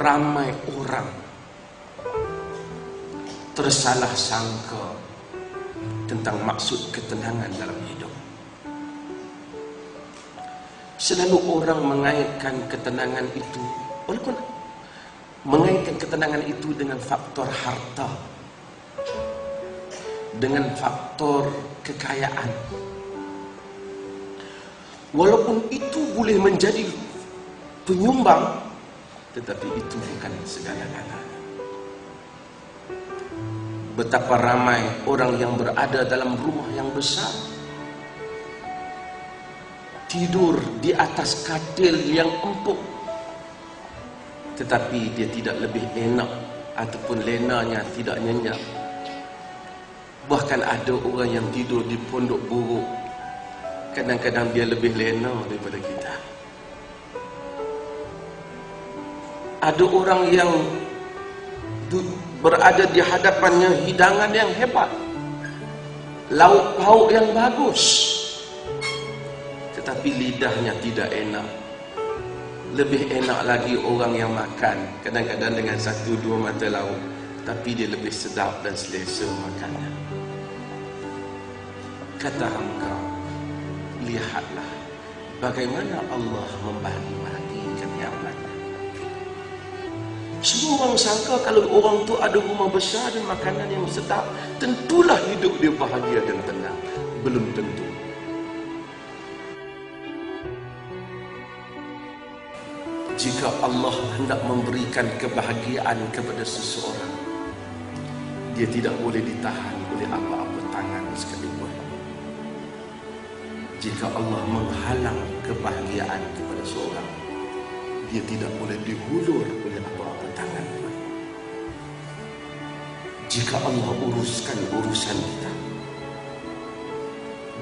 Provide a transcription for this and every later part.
ramai orang tersalah sangka tentang maksud ketenangan dalam hidup. Selalu orang mengaitkan ketenangan itu, walaupun mengaitkan ketenangan itu dengan faktor harta, dengan faktor kekayaan. Walaupun itu boleh menjadi penyumbang, tetapi itu bukan segala-galanya. Betapa ramai orang yang berada dalam rumah yang besar, tidur di atas katil yang empuk, tetapi dia tidak lebih enak ataupun lenanya tidak nyenyak. Bahkan ada orang yang tidur di pondok buruk, kadang-kadang dia lebih lena daripada kita. Ada orang yang berada di hadapannya hidangan yang hebat, lauk pauk yang bagus, tetapi lidahnya tidak enak. Lebih enak lagi orang yang makan kadang-kadang dengan 1-2 mata lauk, tapi dia lebih sedap dan selesa makannya. Kata hamba, lihatlah bagaimana Allah membagi-bagikan nikmat. Semua orang sangka kalau orang tu ada rumah besar dan makanan yang sedap, tentulah hidup dia bahagia dan tenang. Belum tentu. Jika Allah hendak memberikan kebahagiaan kepada seseorang, dia tidak boleh ditahan oleh apa-apa tangan sekalipun. Jika Allah menghalang kebahagiaan kepada seorang, dia tidak boleh dihulur oleh apa-apa tangan. Jika Allah uruskan urusan kita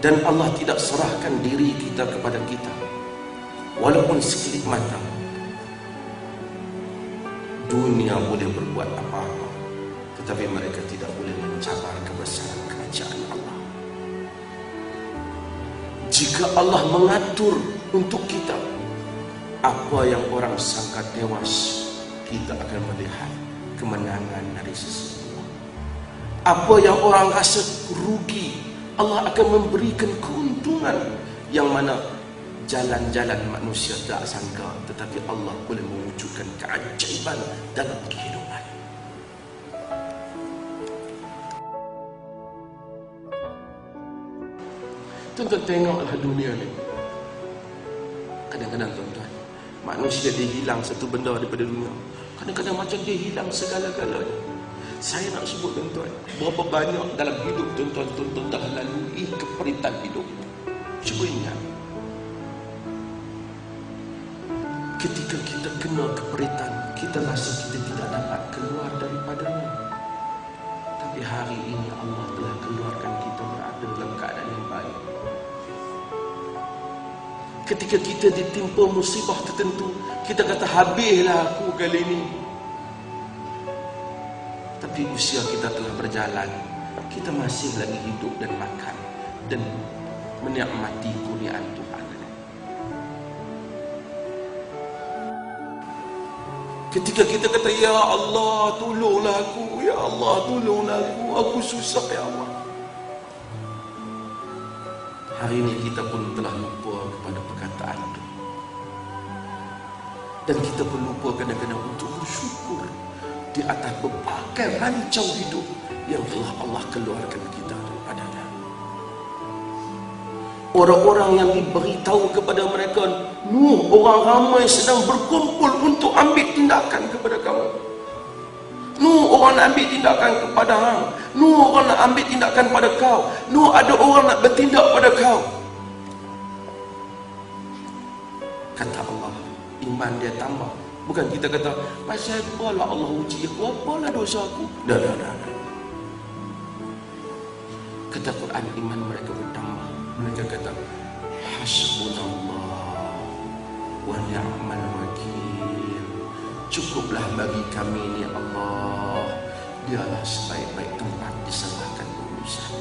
dan Allah tidak serahkan diri kita kepada kita, walaupun sekelip mata, dunia boleh berbuat apa-apa, tetapi mereka tidak boleh mencabar kebesaran kerajaan Allah. Jika Allah mengatur untuk kita apa yang orang sangka tewas, kita akan melihat kemenangan dari sesungguhnya. Apa yang orang rasa rugi, Allah akan memberikan keuntungan yang mana jalan-jalan manusia tak sangka, tetapi Allah boleh mewujudkan keajaiban dalam kehidupan. Tuan-tuan tengoklah dunia ni. Kadang-kadang tuan-tuan, manusia dia hilang satu benda daripada dunia. Kadang-kadang macam dia hilang segala-galanya. Saya nak sebut tuan-tuan, berapa banyak dalam hidup tuan-tuan dah lalui keperitan hidup. Cuba ingat, ketika kita kena keperitan, kita rasa kita tidak dapat keluar daripadanya. Tapi hari ini Allah telah keluarkan kita berada dalam keadaan yang baik. Ketika kita ditimpa musibah tertentu, kita kata habislah aku kali ini. Tapi usia kita telah berjalan, kita masih lagi hidup dan makan dan menikmati kurniaan Tuhan. Ketika kita kata, ya Allah tolonglah aku, ya Allah tolonglah aku susah ya Allah. Hari ini kita pun telah lupa kepada perkataan itu. Dan kita pun lupa kadang-kadang untuk bersyukur di atas berbagai rancau hidup yang telah Allah keluarkan kita daripadanya. Orang-orang yang diberitahu kepada mereka, Nuh, orang ramai sedang berkumpul untuk ambil tindakan kepada kamu. Nuh, orang nak ambil tindakan kepada hang. Nuh, orang nak ambil tindakan pada kau. Nuh, ada orang nak bertindak pada kau. Kata Allah, iman dia tambah. Bukan kita kata, pasal apalah Allah uji aku, apalah dosa aku. Dah. Kata Quran, iman mereka bertambah. Mereka kata, hasbunallah wa ni'mal wakil. Cukuplah bagi kami ni Allah, dialah sebaik-baik tempat diserahkan urusan.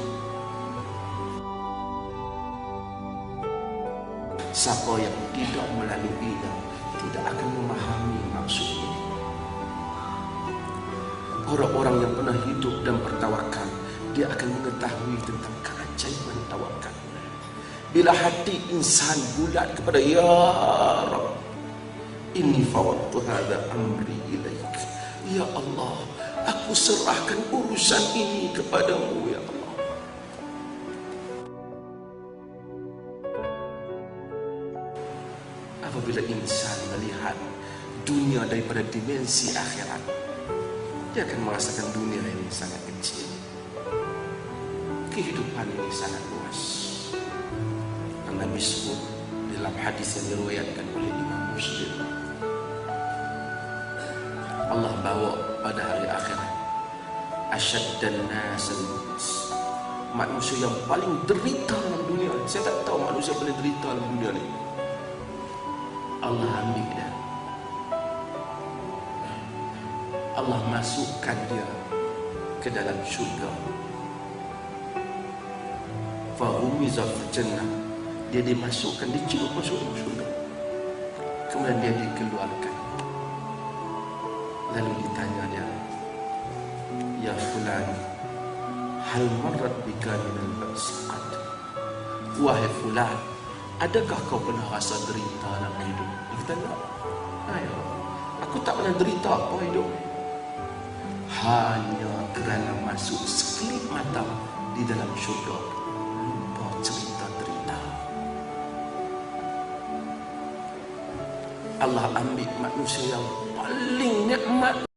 Siapa yang tidak melaluinya tidak akan memahami maksud ini. Orang-orang yang pernah hidup dan bertawakal, dia akan mengetahui tentang keajaiban tawakal. Bila hati insan bulat kepada Ya Rabb, inni fawwadtu hadza amri ilaik. Ya Allah, aku serahkan urusan ini kepadamu ya Allah. Apabila insan melihat dunia daripada dimensi akhirat, dia akan merasakan dunia ini sangat kecil. Kehidupan ini sangat luas. Nabi sebut dalam hadis yang diriwayatkan oleh Imam Muslim, Allah bawa pada hari akhirat asyaddan nas, manusia yang paling derita dalam dunia. Saya tak tahu manusia paling derita dalam dunia ni. Allah ambil dia, Allah masukkan dia ke dalam syurga. Fahumiza fil jannah, dia dimasukkan, dicelup masuk ke syurga. Kemudian dia dikeluarkan. Lalu ditanya dia, ya fulan, hal marrat bika minal ba'sqat. Wahai fulan, adakah kau pernah rasa derita dalam hidup? Dia kata, tak. Ayo, aku tak pernah derita apa hidup. Hanya kerana masuk sekelip mata di dalam syurga, lupa cerita derita. Allah ambil manusia yang paling nikmat